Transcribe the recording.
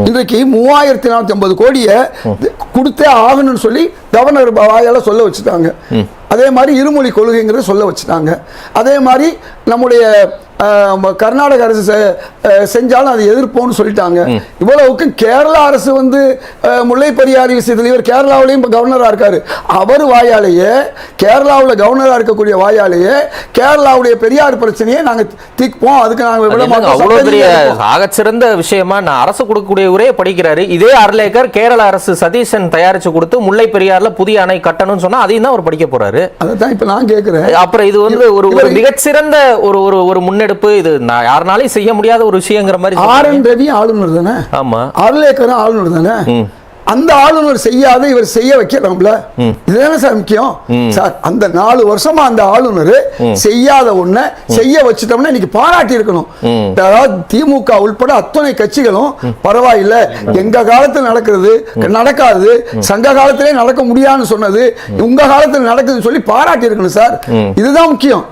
இன்றைக்கு 3450 கோடியை கொடுத்தே ஆகணும்னு சொல்லி கவர்னர் வாயால சொல்ல வச்சுட்டாங்க. அதே மாதிரி இருமொழி கொள்கைங்கிறத சொல்ல வச்சுட்டாங்க. அதே மாதிரி நம்முடைய கர்நாடக அரசு செஞ்சாலும் அதை எதிர்ப்போம்னு சொல்லிட்டாங்க. இவ்வளவுக்கு கேரளா அரசு வந்து முல்லை பெரியாறு விஷயத்தில் இவர் கேரளாவிலையும் இப்போ கவர்னராக இருக்காரு. அவர் வாயாலேயே கேரளாவில் கவர்னராக இருக்கக்கூடிய வாயாலேயே கேரளாவுடைய பெரியார் பிரச்சனையை நாங்கள் தீர்ப்போம், அதுக்கு நாங்கள் விட மாட்டோம். ஆகச்சிறந்த விஷயமா நான் அரசு கொடுக்கக்கூடிய உரையை படிக்கிறாரு. இதே அர்லேக்கர் கேரள அரசு சதீசன் தயாரிச்சு கொடுத்து முல்லை பெரியாறுல புதிய அணை கட்டணும்னு சொன்னா அதையும் தான் அவர் படிக்க போறாரு. அதான் இப்ப நான் கேட்கிறேன். அப்புறம் இது வந்து ஒரு மிகச்சிறந்த ஒரு முன்னெடுப்பு, இது யாருனாலையும் செய்ய முடியாத ஒரு விஷயங்கிற மாதிரி. ஆர்.என். ரவி ஆளுநர் தானே, ஆமா, அர்லேக்கர் ஆளுநர் தானே. அந்த ஆளுநர் செய்யாத இவர் செய்ய வைக்கலாம்ல, இதுதானே சார் முக்கியம். சார் அந்த 4 வருஷமா அந்த ஆளுநர் செய்யாத ஒண்ண செய்ய வச்சுட்டோம்னா இன்னைக்கு பாராட்டி இருக்கணும். அதாவது திமுக உள்பட அத்தனை கட்சிகளும் பரவாயில்ல, எங்க காலத்தில் நடக்கிறது நடக்காது, சங்க காலத்திலே நடக்க முடியாதுன்னு சொன்னது உங்க காலத்தில் நடக்குதுன்னு சொல்லி பாராட்டி இருக்கணும் சார். இதுதான் முக்கியம்.